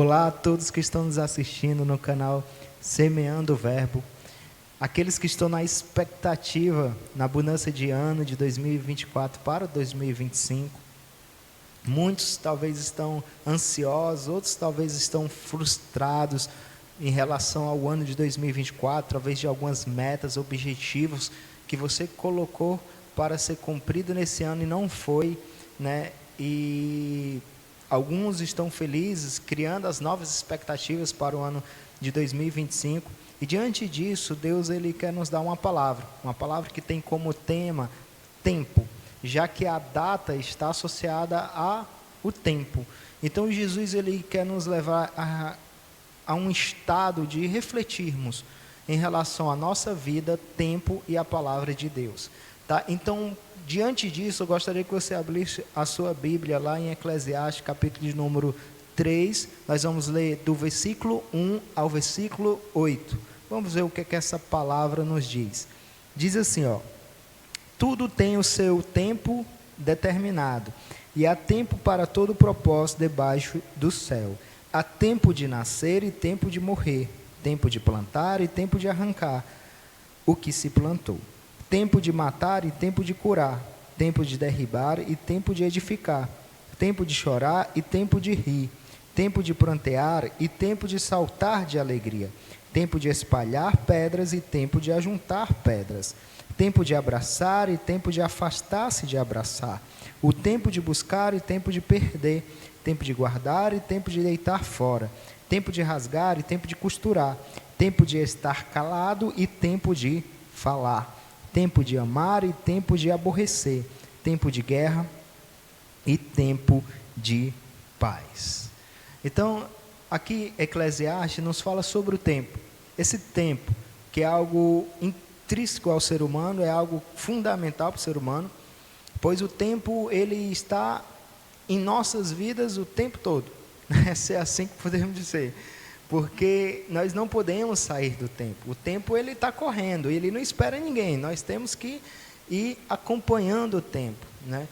Olá a todos que estão nos assistindo no canal Semeando o Verbo, aqueles que estão na expectativa, na abundância de ano de 2024 para 2025. Muitos talvez estão ansiosos, outros talvez estão frustrados em relação ao ano de 2024, talvez de algumas metas, objetivos que você colocou para ser cumprido nesse ano e não foi, né? E alguns estão felizes, criando as novas expectativas para o ano de 2025. E diante disso, Deus ele quer nos dar uma palavra que tem como tema tempo, já que a data está associada ao tempo. Então Jesus ele quer nos levar a um estado de refletirmos em relação à nossa vida, tempo e a palavra de Deus. Tá? Então, diante disso, eu gostaria que você abrisse a sua Bíblia lá em Eclesiastes, capítulo de número 3. Nós vamos ler do versículo 1 ao versículo 8. Vamos ver o que essa palavra nos diz. Diz assim, ó: tudo tem o seu tempo determinado, e há tempo para todo propósito debaixo do céu. Há tempo de nascer e tempo de morrer, tempo de plantar e tempo de arrancar o que se plantou, tempo de matar e tempo de curar, tempo de derribar e tempo de edificar, tempo de chorar e tempo de rir, tempo de prantear e tempo de saltar de alegria, tempo de espalhar pedras e tempo de ajuntar pedras, tempo de abraçar e tempo de afastar-se de abraçar, o tempo de buscar e tempo de perder, tempo de guardar e tempo de deitar fora, tempo de rasgar e tempo de costurar, tempo de estar calado e tempo de falar, tempo de amar e tempo de aborrecer, tempo de guerra e tempo de paz. Então, aqui Eclesiastes nos fala sobre o tempo. Esse tempo, que é algo intrínseco ao ser humano, é algo fundamental para o ser humano, pois o tempo ele está em nossas vidas o tempo todo. É assim que podemos dizer. Porque nós não podemos sair do tempo. O tempo ele está correndo, ele não espera ninguém. Nós temos que ir acompanhando o tempo, né?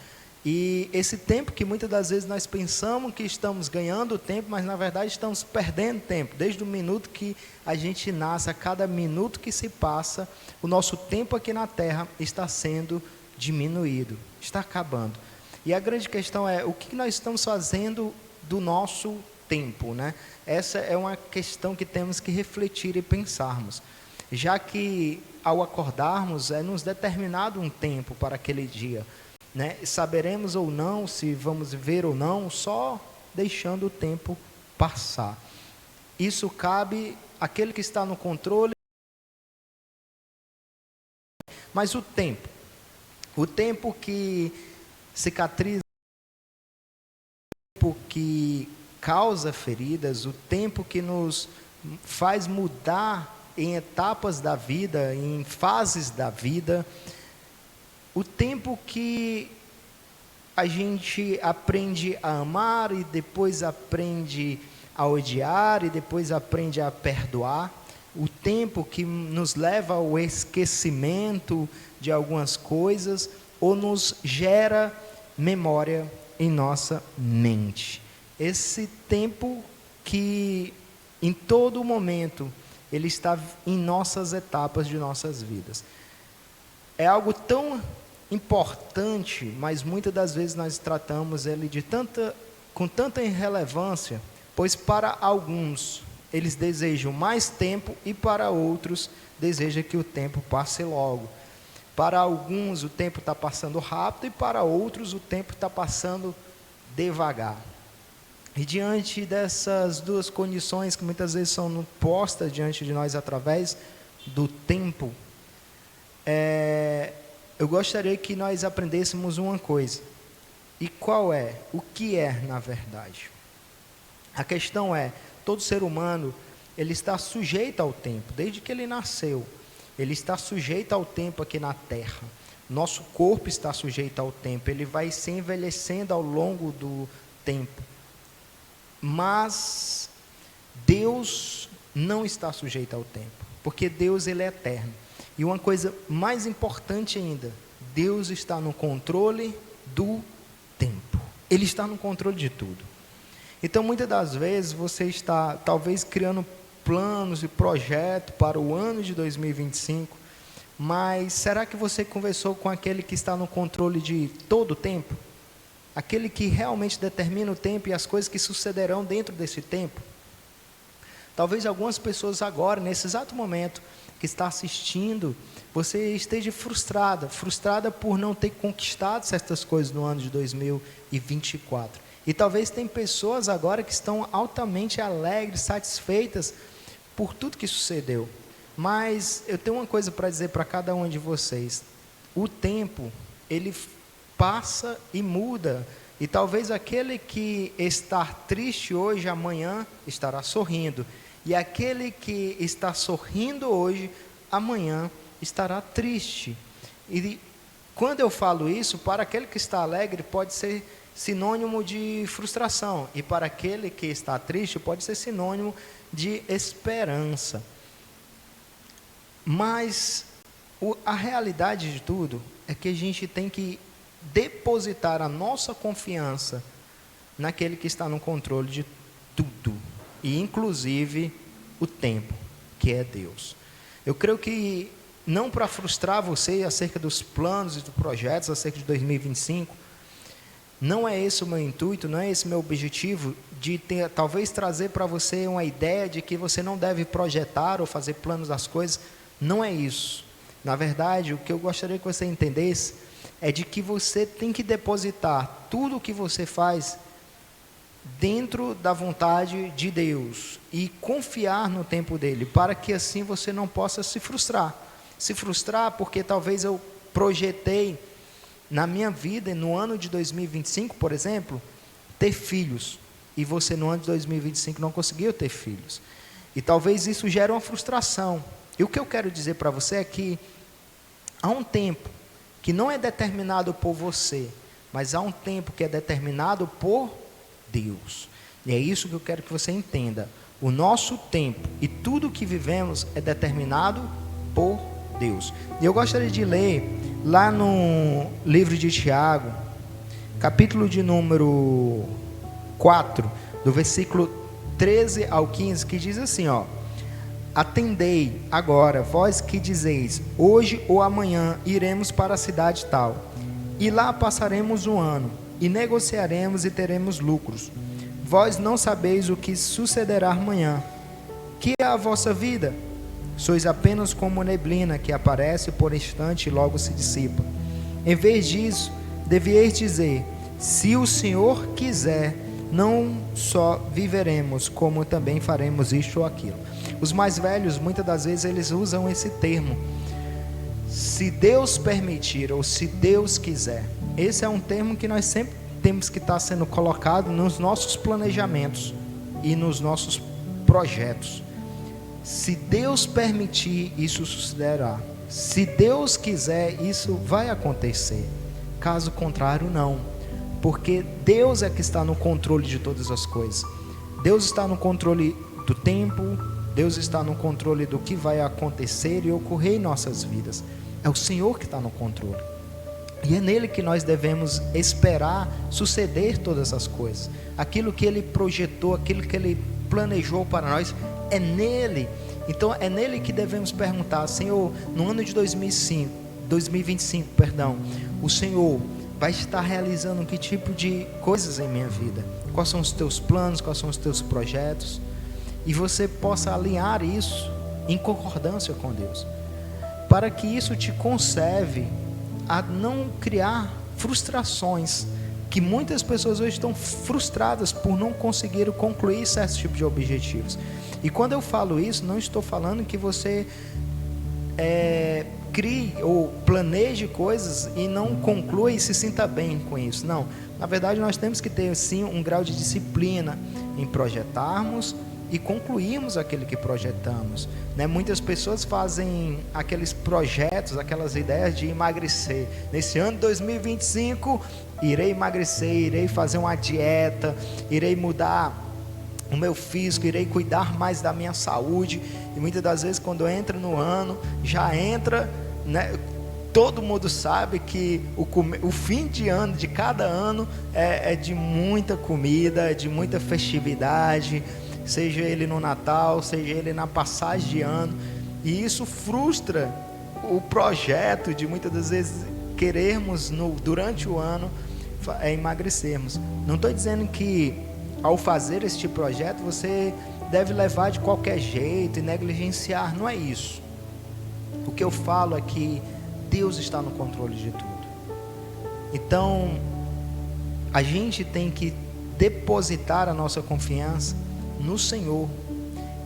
E esse tempo que muitas das vezes nós pensamos que estamos ganhando tempo, mas na verdade estamos perdendo tempo. Desde o minuto que a gente nasce, a cada minuto que se passa, o nosso tempo aqui na Terra está sendo diminuído, está acabando. E a grande questão é, o que nós estamos fazendo do nosso tempo, né? Essa é uma questão que temos que refletir e pensarmos, já que ao acordarmos é nos determinado um tempo para aquele dia, né? Saberemos ou não se vamos viver ou não, só deixando o tempo passar. Isso cabe àquele que está no controle. Mas o tempo que cicatriza, o tempo que causa feridas, o tempo que nos faz mudar em etapas da vida, em fases da vida, o tempo que a gente aprende a amar e depois aprende a odiar e depois aprende a perdoar, o tempo que nos leva ao esquecimento de algumas coisas ou nos gera memória em nossa mente. Esse tempo que em todo momento ele está em nossas etapas de nossas vidas. É algo tão importante, mas muitas das vezes nós tratamos ele com tanta irrelevância, pois para alguns eles desejam mais tempo e para outros desejam que o tempo passe logo. Para alguns o tempo está passando rápido e para outros o tempo está passando devagar. E diante dessas duas condições que muitas vezes são postas diante de nós através do tempo, eu gostaria que nós aprendêssemos uma coisa. E qual é? O que é, na verdade? A questão é, todo ser humano, ele está sujeito ao tempo, desde que ele nasceu. Ele está sujeito ao tempo aqui na Terra. Nosso corpo está sujeito ao tempo, ele vai se envelhecendo ao longo do tempo. Mas Deus não está sujeito ao tempo, porque Deus ele é eterno. E uma coisa mais importante ainda, Deus está no controle do tempo. Ele está no controle de tudo. Então, muitas das vezes, você está talvez criando planos e projetos para o ano de 2025, mas será que você conversou com aquele que está no controle de todo o tempo? Aquele que realmente determina o tempo e as coisas que sucederão dentro desse tempo? Talvez algumas pessoas agora, nesse exato momento que está assistindo, você esteja frustrada por não ter conquistado certas coisas no ano de 2024. E talvez tem pessoas agora que estão altamente alegres, satisfeitas por tudo que sucedeu. Mas eu tenho uma coisa para dizer para cada um de vocês. O tempo, ele passa e muda. E talvez aquele que está triste hoje, amanhã estará sorrindo. E aquele que está sorrindo hoje, amanhã estará triste. E quando eu falo isso, para aquele que está alegre, pode ser sinônimo de frustração. E para aquele que está triste, pode ser sinônimo de esperança. Mas a realidade de tudo é que a gente tem que depositar a nossa confiança naquele que está no controle de tudo, e inclusive o tempo, que é Deus. Eu creio que, não para frustrar você acerca dos planos e dos projetos acerca de 2025, não é esse o meu intuito, não é esse o meu objetivo, de talvez trazer para você uma ideia de que você não deve projetar ou fazer planos das coisas. Não é isso. Na verdade, o que eu gostaria que você entendesse é de que você tem que depositar tudo o que você faz dentro da vontade de Deus e confiar no tempo dele, para que assim você não possa se frustrar. Se frustrar porque talvez eu projetei na minha vida, no ano de 2025, por exemplo, ter filhos, e você no ano de 2025 não conseguiu ter filhos. E talvez isso gere uma frustração. E o que eu quero dizer para você é que há um tempo que não é determinado por você, mas há um tempo que é determinado por Deus. E é isso que eu quero que você entenda. O nosso tempo e tudo que vivemos é determinado por Deus. E eu gostaria de ler lá no livro de Tiago, capítulo de número 4, do versículo 13 ao 15, que diz assim, ó: atendei agora, vós que dizeis, hoje ou amanhã iremos para a cidade tal, e lá passaremos um ano, e negociaremos e teremos lucros. Vós não sabeis o que sucederá amanhã. Que é a vossa vida? Sois apenas como neblina que aparece por instante e logo se dissipa. Em vez disso, devieis dizer, se o Senhor quiser, não só viveremos, como também faremos isto ou aquilo. Os mais velhos, muitas das vezes, eles usam esse termo, se Deus permitir, ou se Deus quiser. Esse é um termo que nós sempre temos que estar sendo colocado nos nossos planejamentos e nos nossos projetos. Se Deus permitir, isso sucederá. Se Deus quiser, isso vai acontecer. Caso contrário, não. Porque Deus é que está no controle de todas as coisas. Deus está no controle do tempo, Deus está no controle do que vai acontecer e ocorrer em nossas vidas. É o Senhor que está no controle. E é nele que nós devemos esperar suceder todas as coisas. Aquilo que Ele projetou, aquilo que Ele planejou para nós, é nele. Então é nele que devemos perguntar, Senhor, no ano de 2025, o Senhor vai estar realizando que tipo de coisas em minha vida? Quais são os teus planos, quais são os teus projetos? E você possa alinhar isso em concordância com Deus, para que isso te conserve a não criar frustrações, que muitas pessoas hoje estão frustradas por não conseguir concluir certos tipos de objetivos. E quando eu falo isso, não estou falando que você crie ou planeje coisas e não conclua e se sinta bem com isso. Não, na verdade nós temos que ter sim um grau de disciplina em projetarmos e concluirmos aquilo que projetamos, né? Muitas pessoas fazem aqueles projetos, aquelas ideias de emagrecer. Nesse ano de 2025, irei emagrecer, irei fazer uma dieta, irei mudar o meu físico, irei cuidar mais da minha saúde. E muitas das vezes, quando entra no ano, já entra, né, todo mundo sabe que o fim de ano, de cada ano, é de muita comida, de muita festividade, seja ele no Natal, seja ele na passagem de ano, e isso frustra o projeto de muitas das vezes querermos durante o ano emagrecermos. Não estou dizendo que ao fazer este projeto você deve levar de qualquer jeito e negligenciar, não é isso. O que eu falo é que Deus está no controle de tudo. Então a gente tem que depositar a nossa confiança no Senhor,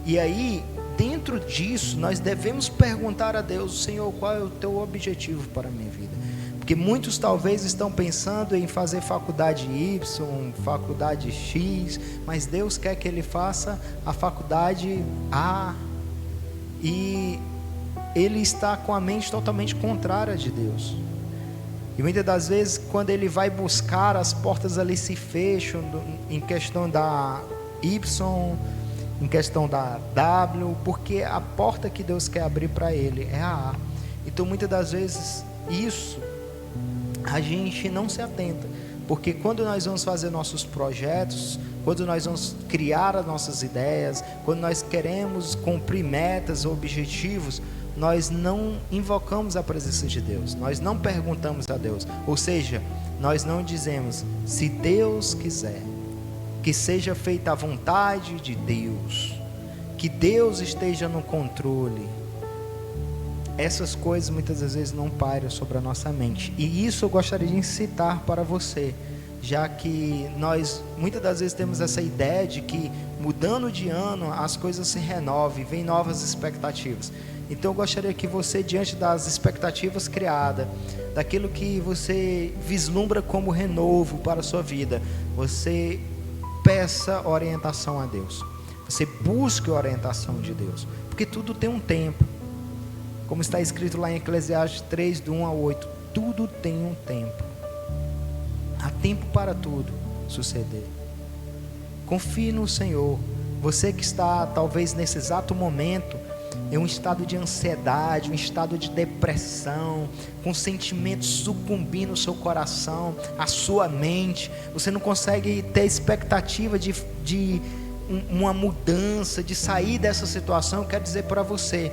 e aí dentro disso nós devemos perguntar a Deus: Senhor, qual é o teu objetivo para a minha vida? Porque muitos talvez estão pensando em fazer faculdade Y, faculdade X, mas Deus quer que ele faça a faculdade A, e ele está com a mente totalmente contrária de Deus. E muitas das vezes, quando ele vai buscar, as portas ali se fecham, em questão da Y, em questão da W, porque a porta que Deus quer abrir para ele é a A. Então muitas das vezes isso a gente não se atenta, porque quando nós vamos fazer nossos projetos, quando nós vamos criar as nossas ideias, quando nós queremos cumprir metas, objetivos, nós não invocamos a presença de Deus, nós não perguntamos a Deus, ou seja, nós não dizemos: se Deus quiser, que seja feita a vontade de Deus, que Deus esteja no controle. Essas coisas muitas das vezes não pairam sobre a nossa mente, e isso eu gostaria de incitar para você, já que nós muitas das vezes temos essa ideia de que mudando de ano as coisas se renovam, vem novas expectativas. Então eu gostaria que você, diante das expectativas criadas, daquilo que você vislumbra como renovo para a sua vida, você peça orientação a Deus, você busque a orientação de Deus, porque tudo tem um tempo, como está escrito lá em Eclesiastes 3, do 1 ao 8, tudo tem um tempo, há tempo para tudo suceder. Confie no Senhor. Você que está talvez nesse exato momento em um estado de ansiedade, um estado de depressão, com sentimentos sucumbindo no seu coração, a sua mente, você não consegue ter expectativa de uma mudança, de sair dessa situação. Eu quero dizer para você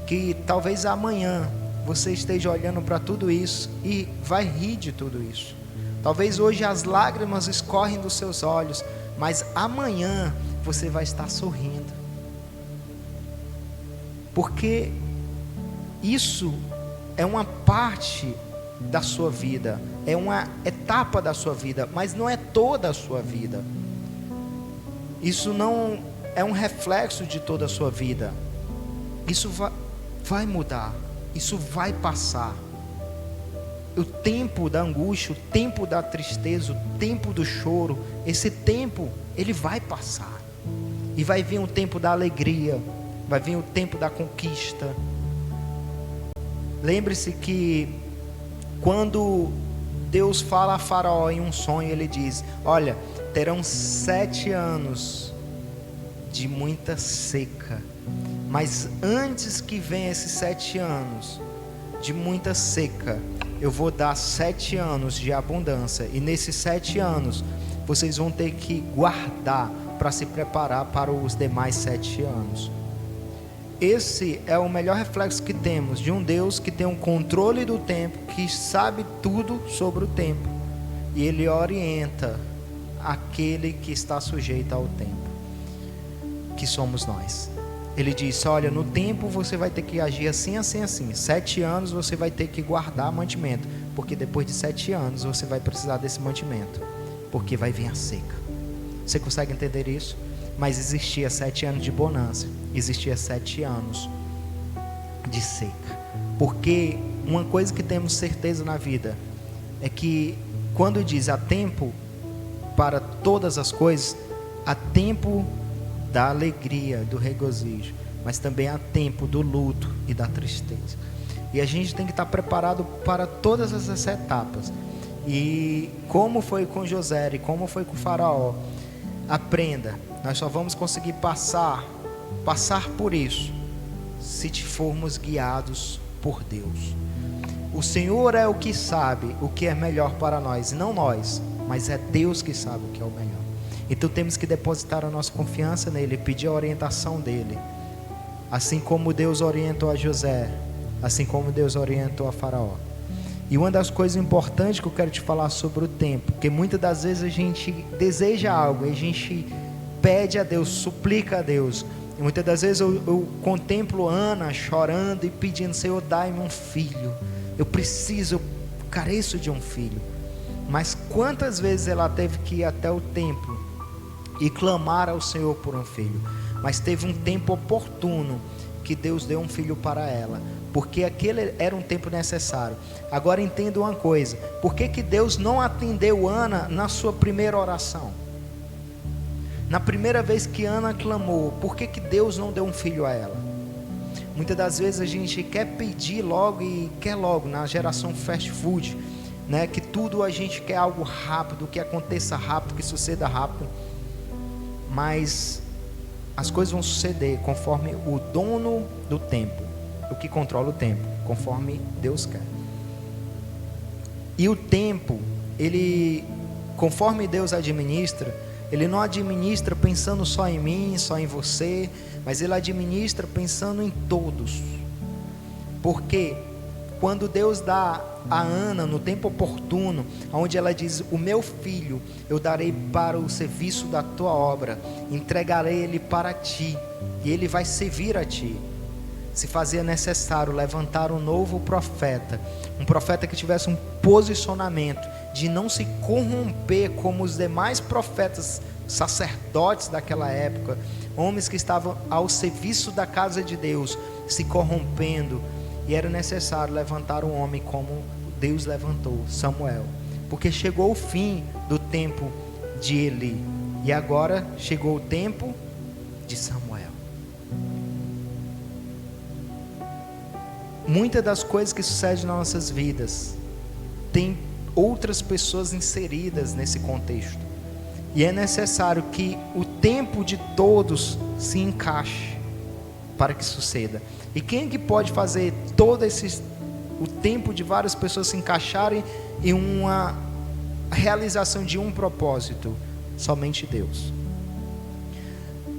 que talvez amanhã você esteja olhando para tudo isso e vai rir de tudo isso. Talvez hoje as lágrimas escorrem dos seus olhos, mas amanhã você vai estar sorrindo, porque isso é uma parte da sua vida, é uma etapa da sua vida, mas não é toda a sua vida. Isso não é um reflexo de toda a sua vida. Isso vai mudar, isso vai passar. O tempo da angústia, o tempo da tristeza, o tempo do choro, esse tempo ele vai passar, e vai vir o tempo da alegria, vai vir o tempo da conquista. Lembre-se que quando Deus fala a Faraó em um sonho, ele diz: olha, terão 7 anos de muita seca, mas antes que venha esses 7 anos de muita seca, eu vou dar 7 anos de abundância, e nesses 7 anos vocês vão ter que guardar para se preparar para os demais 7 anos. Esse é o melhor reflexo que temos de um Deus que tem um controle do tempo, que sabe tudo sobre o tempo, e Ele orienta aquele que está sujeito ao tempo, que somos nós. Ele diz: olha, no tempo você vai ter que agir assim, assim, assim. 7 anos você vai ter que guardar mantimento, porque depois de 7 anos você vai precisar desse mantimento, porque vai vir a seca. Você consegue entender isso? Mas existia 7 anos de bonança, existia 7 anos de seca. Porque uma coisa que temos certeza na vida é que quando diz há tempo para todas as coisas, há tempo da alegria, do regozijo, mas também há tempo do luto e da tristeza. E a gente tem que estar preparado para todas essas etapas. E como foi com José e como foi com o Faraó, aprenda, nós só vamos conseguir passar por isso se formos guiados por Deus. O Senhor é o que sabe o que é melhor para nós, e não nós, mas é Deus que sabe o que é o melhor. Então temos que depositar a nossa confiança nele e pedir a orientação dele. Assim como Deus orientou a José, assim como Deus orientou a Faraó. E uma das coisas importantes que eu quero te falar sobre o tempo, porque muitas das vezes a gente deseja algo, a gente pede a Deus, suplica a Deus. E muitas das vezes eu contemplo Ana chorando e pedindo: Senhor, dai-me um filho. Eu preciso, eu careço de um filho. Mas quantas vezes ela teve que ir até o templo e clamar ao Senhor por um filho? Mas teve um tempo oportuno que Deus deu um filho para ela, porque aquele era um tempo necessário. Agora entenda uma coisa: por que Deus não atendeu Ana na sua primeira oração? Na primeira vez que Ana clamou, por que Deus não deu um filho a ela? Muitas das vezes a gente quer pedir logo e quer logo, na geração fast food, né? Que tudo a gente quer algo rápido, que aconteça rápido, que suceda rápido. Mas as coisas vão suceder conforme o dono do tempo, o que controla o tempo, conforme Deus quer. E o tempo, ele, conforme Deus administra, ele não administra pensando só em mim, só em você, mas ele administra pensando em todos. Porque quando Deus dá a Ana no tempo oportuno, onde ela diz: o meu filho eu darei para o serviço da tua obra, entregarei ele para ti, e ele vai servir a ti. Se fazia necessário levantar um novo profeta, um profeta que tivesse um posicionamento de não se corromper como os demais profetas, sacerdotes daquela época, homens que estavam ao serviço da casa de Deus, se corrompendo. E era necessário levantar um homem como Deus levantou, Samuel, porque chegou o fim do tempo de Eli, e agora chegou o tempo de Samuel. Muitas das coisas que sucedem nas nossas vidas tem outras pessoas inseridas nesse contexto, e é necessário que o tempo de todos se encaixe para que suceda. E quem é que pode fazer o tempo de várias pessoas se encaixarem em uma realização de um propósito? Somente Deus.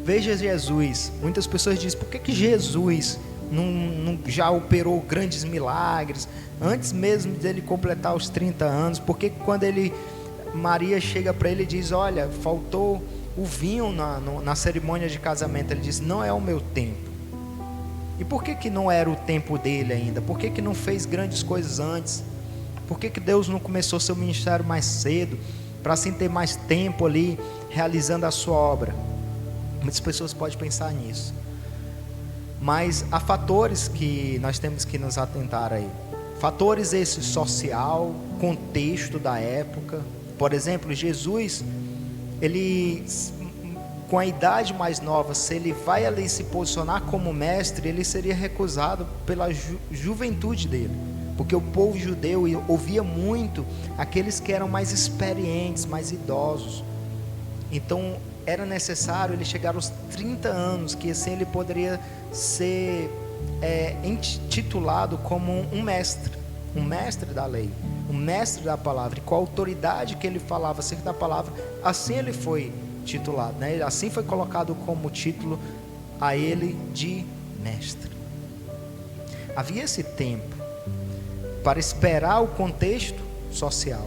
Veja Jesus. Muitas pessoas dizem: por que Jesus não já operou grandes milagres antes mesmo dele completar os 30 anos? Porque quando Maria chega para ele e diz: olha, faltou o vinho na cerimônia de casamento, ele diz: não é o meu tempo. E por que não era o tempo dele ainda? Por que não fez grandes coisas antes? Por que Deus não começou seu ministério mais cedo, para assim ter mais tempo ali realizando a sua obra? Muitas pessoas podem pensar nisso, mas há fatores que nós temos que nos atentar aí. Fatores esse social, contexto da época. Por exemplo, Jesus, ele, com a idade mais nova, se ele vai ali se posicionar como mestre, ele seria recusado pela juventude dele, porque o povo judeu ouvia muito aqueles que eram mais experientes, mais idosos. Então era necessário ele chegar aos 30 anos, que assim ele poderia ser intitulado como um mestre da lei, um mestre da palavra. E com a autoridade que ele falava acerca da palavra, assim ele foi titulado, né? Assim foi colocado como título a ele de mestre. Havia esse tempo para esperar o contexto social.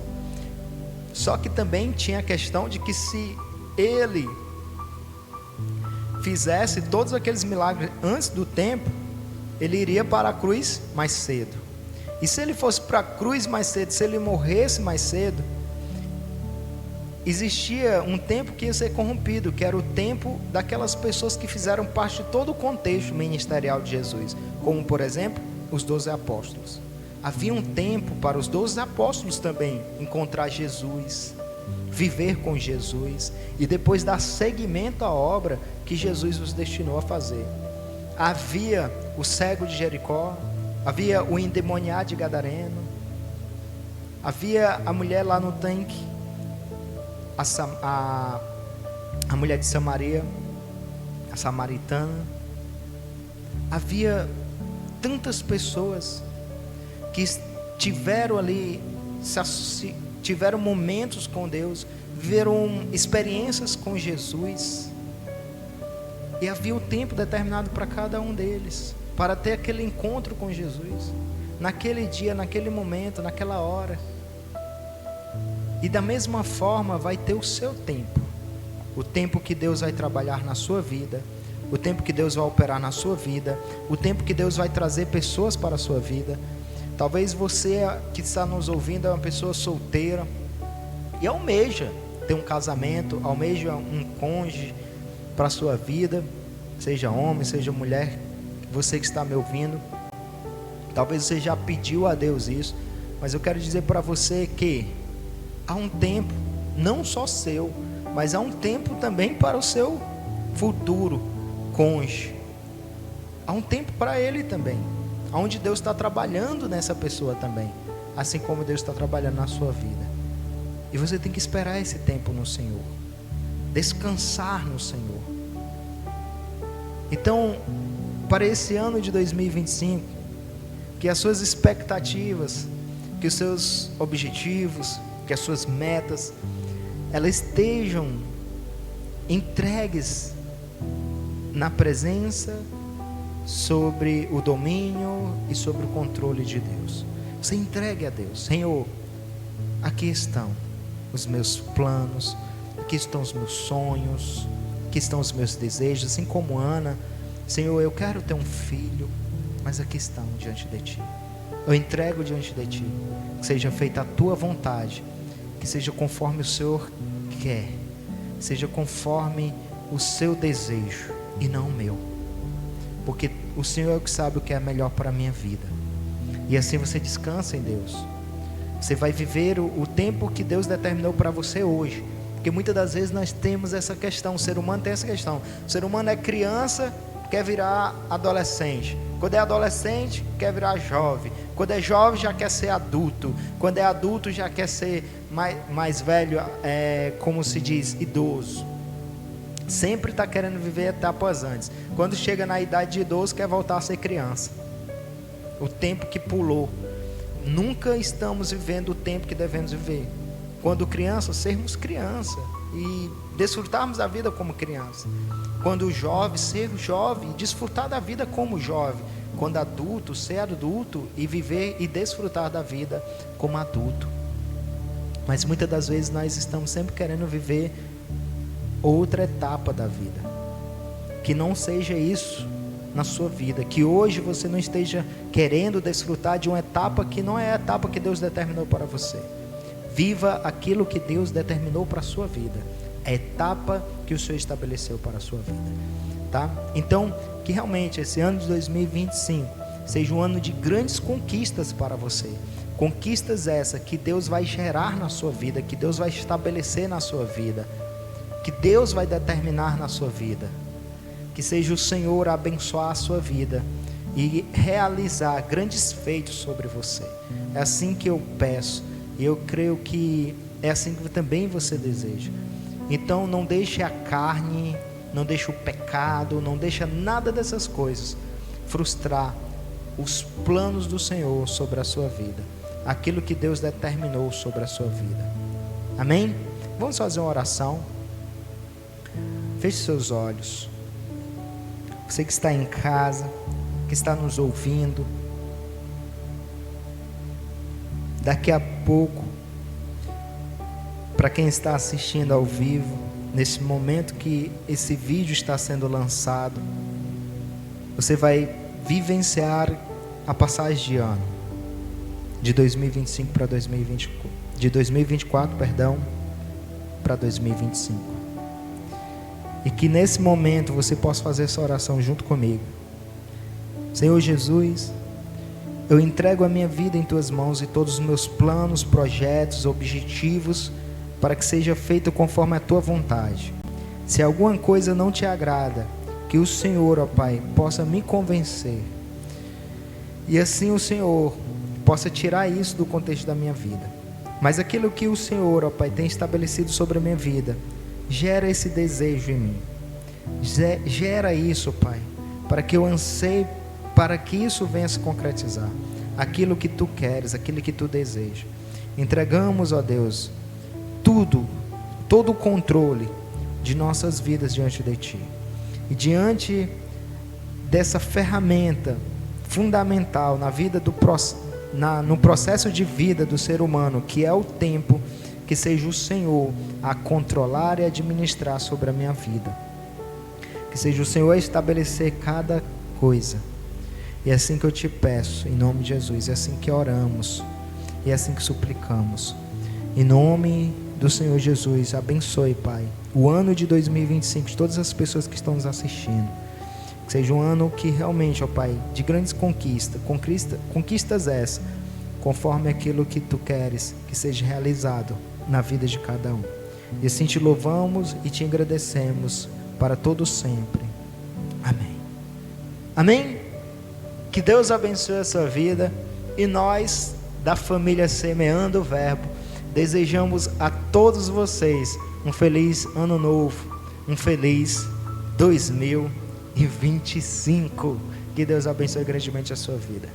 Só que também tinha a questão de que se ele fizesse todos aqueles milagres antes do tempo, ele iria para a cruz mais cedo. E se ele fosse para a cruz mais cedo, se ele morresse mais cedo, existia um tempo que ia ser corrompido, que era o tempo daquelas pessoas que fizeram parte de todo o contexto ministerial de Jesus, como por exemplo os 12 apóstolos. Havia um tempo para os 12 apóstolos também encontrar Jesus, viver com Jesus e depois dar seguimento à obra que Jesus os destinou a fazer. Havia o cego de Jericó, havia o endemoniado de Gadareno, havia a mulher lá no tanque, a mulher de Samaria, a samaritana. Havia tantas pessoas que tiveram ali, tiveram momentos com Deus, viveram experiências com Jesus, e havia um tempo determinado para cada um deles, para ter aquele encontro com Jesus, naquele dia, naquele momento, naquela hora. E da mesma forma vai ter o seu tempo, o tempo que Deus vai trabalhar na sua vida, o tempo que Deus vai operar na sua vida, o tempo que Deus vai trazer pessoas para a sua vida. Talvez você que está nos ouvindo é uma pessoa solteira e almeja ter um casamento, almeja um cônjuge para a sua vida, seja homem, seja mulher. Você que está me ouvindo, talvez você já pediu a Deus isso, mas eu quero dizer para você que há um tempo, não só seu, mas há um tempo também para o seu futuro cônjuge. Há um tempo para ele também, onde Deus está trabalhando nessa pessoa também, assim como Deus está trabalhando na sua vida. E você tem que esperar esse tempo no Senhor, descansar no Senhor. Então, para esse ano de 2025, que as suas expectativas, que os seus objetivos, que as suas metas, elas estejam entregues na presença, sobre o domínio e sobre o controle de Deus. Você entregue a Deus: Senhor, aqui estão os meus planos, aqui estão os meus sonhos, aqui estão os meus desejos, assim como Ana. Senhor, eu quero ter um filho, mas aqui estão diante de Ti. Eu entrego diante de Ti, que seja feita a Tua vontade, que seja conforme o Senhor quer, seja conforme o Seu desejo e não o meu, porque o Senhor é o que sabe o que é melhor para a minha vida. E assim você descansa em Deus. Você vai viver o tempo que Deus determinou para você hoje, porque muitas das vezes nós temos essa questão, o ser humano tem essa questão. O ser humano é criança, quer virar adolescente. Quando é adolescente, quer virar jovem. Quando é jovem, já quer ser adulto. Quando é adulto, já quer ser mais velho, como se diz, idoso. Sempre está querendo viver etapas antes. Quando chega na idade de idoso, quer voltar a ser criança. O tempo que pulou. Nunca estamos vivendo o tempo que devemos viver. Quando criança, sermos criança e desfrutarmos da vida como criança. Quando jovem, ser jovem e desfrutar da vida como jovem. Quando adulto, ser adulto e viver e desfrutar da vida como adulto. Mas muitas das vezes nós estamos sempre querendo viver outra etapa da vida. Que não seja isso na sua vida, que hoje você não esteja querendo desfrutar de uma etapa que não é a etapa que Deus determinou para você. Viva aquilo que Deus determinou para a sua vida, a etapa que o Senhor estabeleceu para a sua vida, tá? Então, que realmente esse ano de 2025 seja um ano de grandes conquistas para você. Conquistas essas que Deus vai gerar na sua vida, que Deus vai estabelecer na sua vida, que Deus vai determinar na sua vida. Que seja o Senhor a abençoar a sua vida e realizar grandes feitos sobre você. É assim que eu peço, e eu creio que é assim que também você deseja. Então não deixe a carne, não deixe o pecado, não deixe nada dessas coisas frustrar os planos do Senhor sobre a sua vida, aquilo que Deus determinou sobre a sua vida. Amém? Vamos fazer uma oração. Feche seus olhos. Você que está em casa, que está nos ouvindo, daqui a pouco, para quem está assistindo ao vivo, nesse momento que esse vídeo está sendo lançado, você vai vivenciar a passagem de ano, de 2025 para 2024, de 2024, para 2025. E que nesse momento você possa fazer essa oração junto comigo. Senhor Jesus, eu entrego a minha vida em Tuas mãos e todos os meus planos, projetos, objetivos, para que seja feito conforme a Tua vontade. Se alguma coisa não Te agrada, que o Senhor, ó Pai, possa me convencer. E assim o Senhor possa tirar isso do contexto da minha vida. Mas aquilo que o Senhor, ó Pai, tem estabelecido sobre a minha vida, gera esse desejo em mim. Gera isso, Pai, para que eu anseie, para que isso venha se concretizar. aquilo que Tu queres, aquilo que Tu deseja. Entregamos, ó Deus, tudo, todo o controle de nossas vidas diante de Ti. E diante dessa ferramenta fundamental na vida no processo de vida do ser humano, que é o tempo, que seja o Senhor a controlar e administrar sobre a minha vida. Que seja o Senhor a estabelecer cada coisa. E é assim que eu te peço, em nome de Jesus, é assim que oramos, e é assim que suplicamos. Em nome do Senhor Jesus, abençoe, Pai, o ano de 2025 de todas as pessoas que estão nos assistindo. Que seja um ano que realmente, ó Pai, de grandes conquistas essas, conforme aquilo que Tu queres que seja realizado na vida de cada um. E assim te louvamos e te agradecemos para todo sempre. Amém. Amém? Que Deus abençoe a sua vida, e nós da família Semeando o Verbo desejamos a todos vocês um feliz ano novo, um feliz 2025. Que Deus abençoe grandemente a sua vida.